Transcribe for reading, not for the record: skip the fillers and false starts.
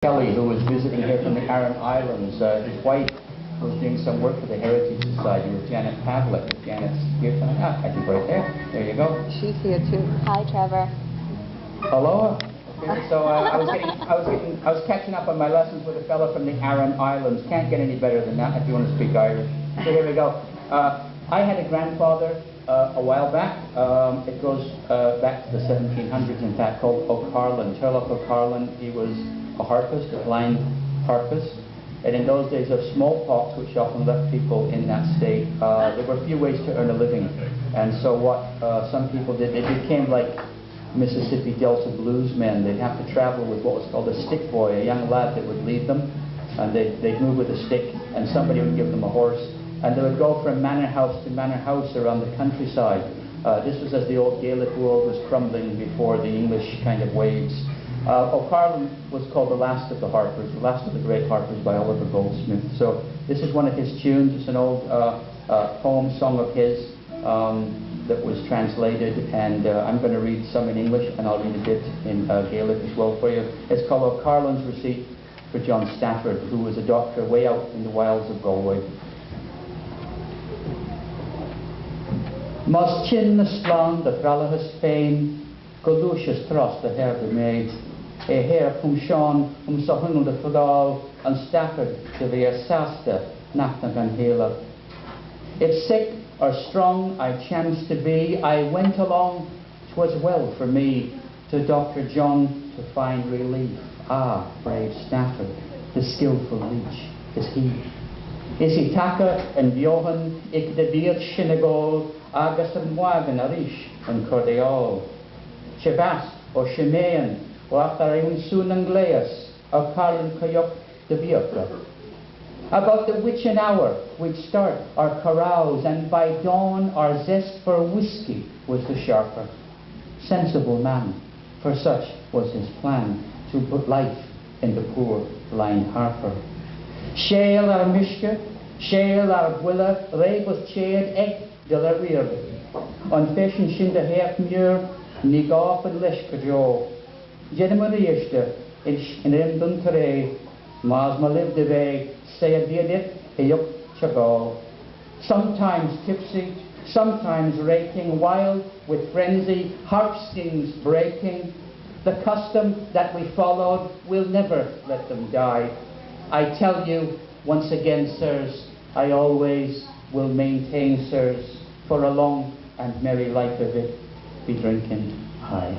Kelly, who was visiting here from the Aran Islands. His wife was doing some work for the Heritage Society with Janet Pavlik. Janet's here tonight. Ah, I think right there. There you go. She's here too. Hi, Trevor. Hello. Okay, so I was catching up on my lessons with a fellow from the Aran Islands. Can't get any better than that if you want to speak Irish. So here we go. I had a grandfather a while back. It goes back to the 1700s, in fact, called O'Carlin. Turlough O'Carlin. He was a harpist, a blind harpist. And in those days of smallpox, which often left people in that state, there were few ways to earn a living. And so what some people did, they became like Mississippi Delta bluesmen. They'd have to travel with what was called a stick boy, a young lad that would lead them. And they'd move with a stick, and somebody would give them a horse. And they would go from manor house to manor house around the countryside. This was as the old Gaelic world was crumbling before the English kind of waves. O'Carlin was called the last of the harpers, the last of the great harpers by Oliver Goldsmith. So this is one of his tunes. It's an old poem, song of his that was translated, and I'm going to read some in English, and I'll read a bit in Gaelic as well for you. It's called O'Carlin's Receipt for John Stafford, who was a doctor way out in the wilds of Galway. Mas chin na slán de fralachas féin, go lúisias tros de herbe méid, her Sean sa hungal de fadal, and Stafford de vir sasta, nachna gan hela. If sick or strong I chanced to be, I went along, 'twas well for me, to Dr. John to find relief. Ah, brave Stafford, the skillful leech, is he. Is he taka and biohan, ik de diet shinagol, agus an wagan arish and cordial. Shabas or Shimean, or after I soon Angleas, or Carlin Kayok de Biafra. About the witching hour, we'd start our carouse, and by dawn our zest for whiskey was the sharper. Sensible man, for such was his plan, to put life in the poor blind harper. Shale ar mishke, shale ar gwilla, rebus chaid egg de la rear. On fashion shin de half muir, ní gaf and leis jo. Jenna riiste in dun tare, mas ma live de way, say a bit yuk chagal. Sometimes tipsy, sometimes raking, wild with frenzy, harp strings breaking. The custom that we followed, will never let them die. I tell you once again, sirs, I always will maintain, sirs, for a long and merry life of it, be drinking high.